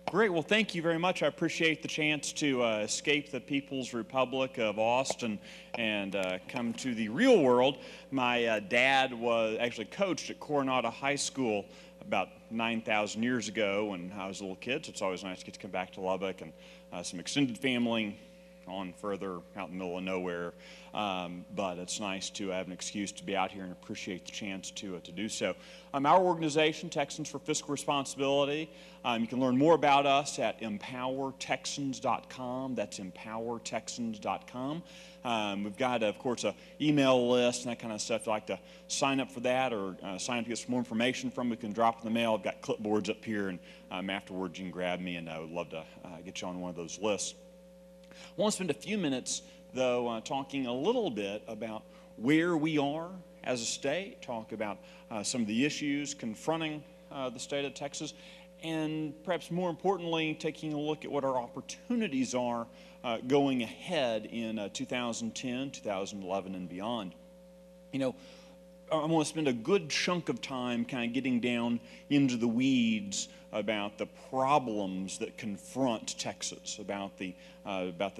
Great. Well, thank you very much. I appreciate the chance to escape the People's Republic of Austin and come to the real world. My dad was actually coached at Coronado High School about 9,000 years ago when I was a little kid, so it's always nice to get to come back to Lubbock and some extended family on further out in the middle of nowhere. But it's nice to have an excuse to be out here and appreciate the chance to do so. Our organization, Texans for Fiscal Responsibility, you can learn more about us at empowertexans.com. That's empowertexans.com. We've got, of course, an email list and that kind of stuff. If you'd like to sign up for that or sign up to get some more information from, we can drop in the mail. I've got clipboards up here, and afterwards you can grab me, and I would love to get you on one of those lists. I want to spend a few minutes, though, talking a little bit about where we are as a state, talk about some of the issues confronting the state of Texas, and perhaps more importantly, taking a look at what our opportunities are going ahead in 2010, 2011, and beyond. You know, I want to spend a good chunk of time kind of getting down into the weeds about the problems that confront Texas, about the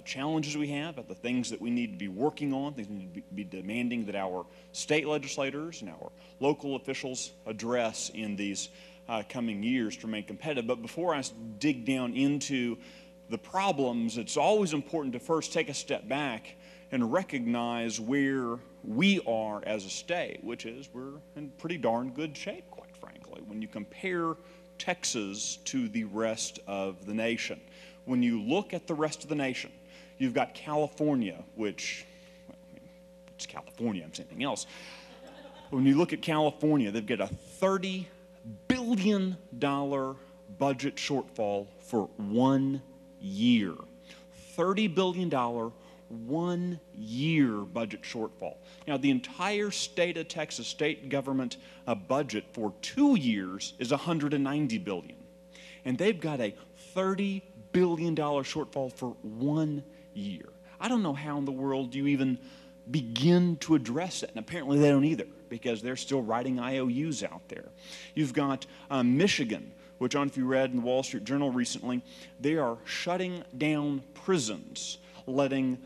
challenges we have, about the things that we need to be working on, things we need to be demanding that our state legislators and our local officials address in these coming years to remain competitive. But before I dig down into the problems, it's always important to first take a step back and recognize where we are as a state, which is we're in pretty darn good shape, quite frankly, when you compare Texas to the rest of the nation. When you look at the rest of the nation, you've got California, which, well, it's California, I'm saying anything else. When you look at California, they've got a $30 billion budget shortfall for 1 year. $30 billion 1 year budget shortfall. Now, the entire state of Texas state government budget for 2 years is $190 billion. And they've got a $30 billion shortfall for 1 year. I don't know how in the world you even begin to address it. And apparently they don't either, because they're still writing IOUs out there. You've got Michigan, which, I don't know if you read in the Wall Street Journal recently, they are shutting down prisons, letting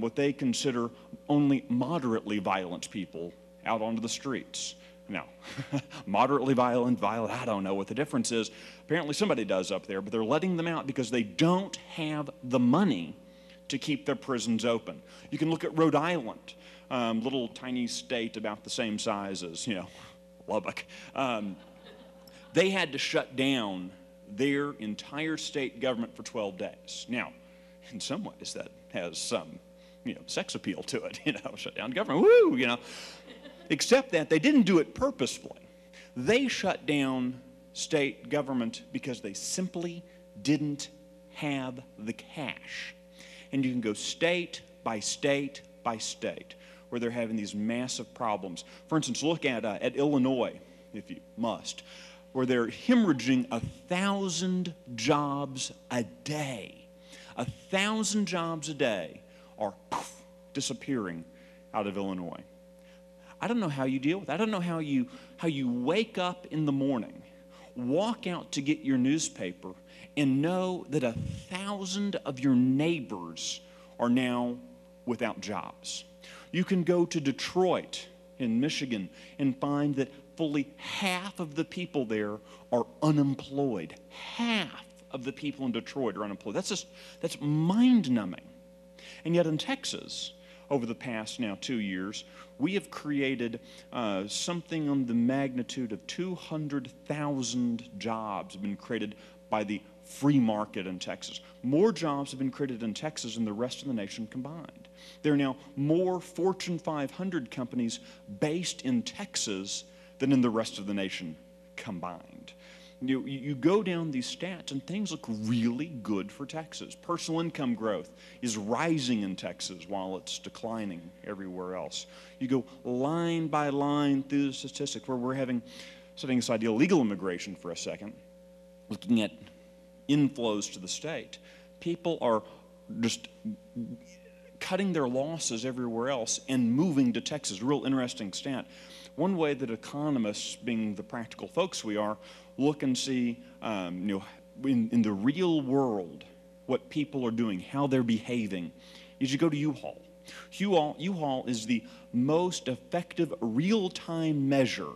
what they consider only moderately violent people out onto the streets. Now, moderately violent, I don't know what the difference is. Apparently somebody does up there, but they're letting them out because they don't have the money to keep their prisons open. You can look at Rhode Island, little tiny state about the same size as, Lubbock. They had to shut down their entire state government for 12 days. Now, in some ways that has some, sex appeal to it, shut down government, woo, Except that they didn't do it purposefully. They shut down state government because they simply didn't have the cash. And you can go state by state by state where they're having these massive problems. For instance, look at Illinois, if you must, where they're hemorrhaging 1,000 jobs a day. 1,000 jobs a day are disappearing out of Illinois. I don't know how you deal with that. I don't know how you wake up in the morning, walk out to get your newspaper, and know that 1,000 of your neighbors are now without jobs. You can go to Detroit in Michigan and find that fully half of the people there are unemployed. Half of the people in Detroit are unemployed. That's mind-numbing. And yet in Texas, over the past now 2 years, we have created something on the magnitude of 200,000 jobs have been created by the free market in Texas. More jobs have been created in Texas than the rest of the nation combined. There are now more Fortune 500 companies based in Texas than in the rest of the nation combined. You go down these stats and things look really good for Texas. Personal income growth is rising in Texas while it's declining everywhere else. You go line by line through the statistics where we're setting aside illegal immigration for a second, looking at inflows to the state. People are just cutting their losses everywhere else and moving to Texas. Real interesting stat. One way that economists, being the practical folks we are, look and see in the real world, what people are doing, how they're behaving, is you go to U-Haul. U-Haul is the most effective real-time measure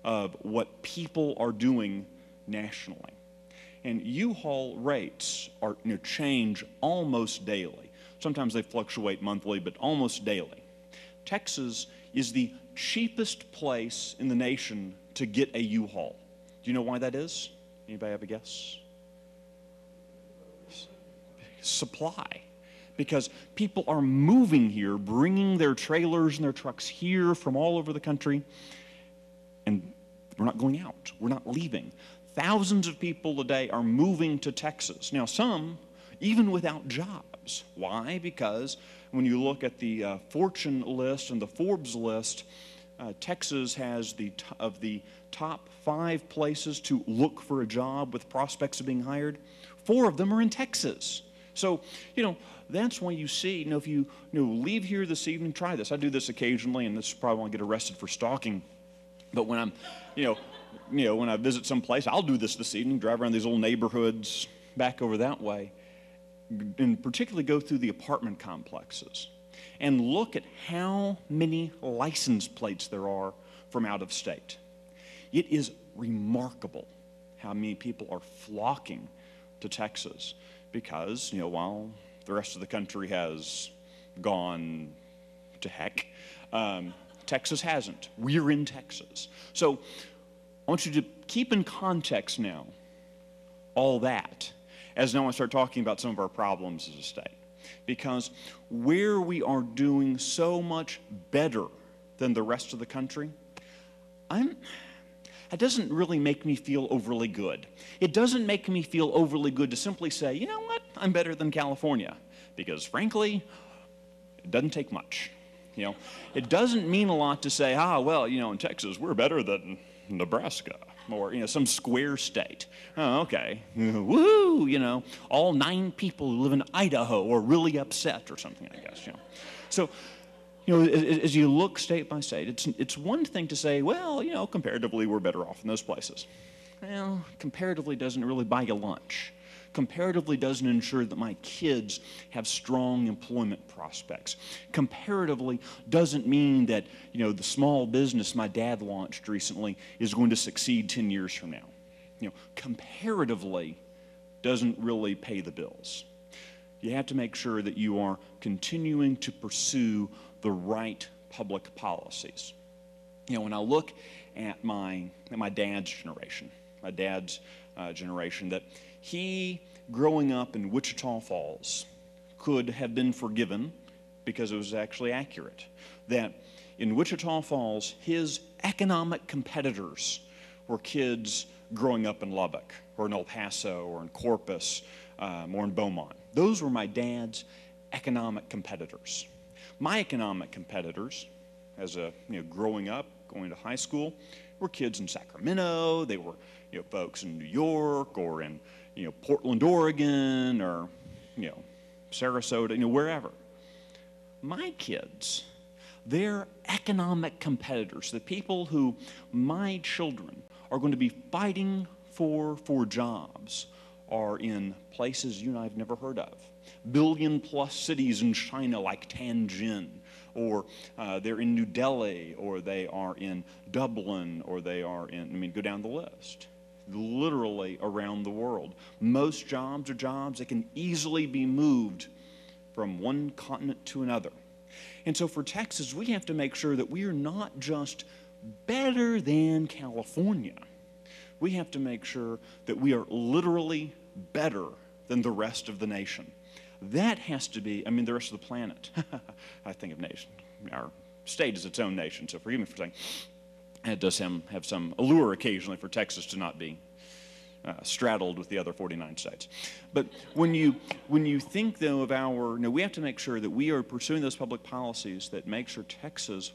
of what people are doing nationally. And U-Haul rates are change almost daily. Sometimes they fluctuate monthly, but almost daily. Texas is the cheapest place in the nation to get a U-Haul. Do you know why that is? Anybody have a guess? Supply. Because people are moving here, bringing their trailers and their trucks here from all over the country, and we're not going out. We're not leaving. Thousands of people a day are moving to Texas. Now, some even without jobs. Why? Because when you look at the Fortune list and the Forbes list, Texas has of the top 5 places to look for a job with prospects of being hired, 4 of them are in Texas. So, that's why you see, if you leave here this evening, try this. I do this occasionally, and this is probably when I get arrested for stalking. But when I'm, when I visit some place, I'll do this evening, drive around these old neighborhoods back over that way, and particularly go through the apartment complexes and look at how many license plates there are from out of state. It is remarkable how many people are flocking to Texas because, while the rest of the country has gone to heck, Texas hasn't. We're in Texas. So I want you to keep in context now all that as now I start talking about some of our problems as a state. Because where we are doing so much better than the rest of the country, it doesn't really make me feel overly good. It doesn't make me feel overly good to simply say, you know what, I'm better than California. Because frankly, it doesn't take much. It doesn't mean a lot to say, well, in Texas, we're better than Nebraska or, some square state. Oh, okay. Woohoo, all 9 people who live in Idaho are really upset or something, I guess, So, as you look state by state, it's one thing to say, well, comparatively, we're better off in those places. Well, comparatively doesn't really buy you lunch. Comparatively doesn't ensure that my kids have strong employment prospects. Comparatively doesn't mean that, the small business my dad launched recently is going to succeed 10 years from now. Comparatively doesn't really pay the bills. You have to make sure that you are continuing to pursue the right public policies. When I look at my dad's generation, that he, growing up in Wichita Falls, could have been forgiven because it was actually accurate. That in Wichita Falls, his economic competitors were kids growing up in Lubbock or in El Paso or in Corpus or in Beaumont. Those were my dad's economic competitors. My economic competitors, as growing up, going to high school, were kids in Sacramento. They were folks in New York or in Portland, Oregon, or Sarasota, wherever. My kids, their economic competitors, the people who my children are going to be fighting for jobs, are in places you and I have never heard of. Billion-plus cities in China like Tianjin, or they're in New Delhi, or they are in Dublin, or they are in, go down the list. Literally around the world. Most jobs are jobs that can easily be moved from one continent to another. And so for Texas, we have to make sure that we are not just better than California. We have to make sure that we are literally better than the rest of the nation. That has to be, the rest of the planet. I think of nation. Our state is its own nation, so forgive me for saying it does have some allure occasionally for Texas to not be straddled with the other 49 states. But when you think, though, of we have to make sure that we are pursuing those public policies that make sure Texas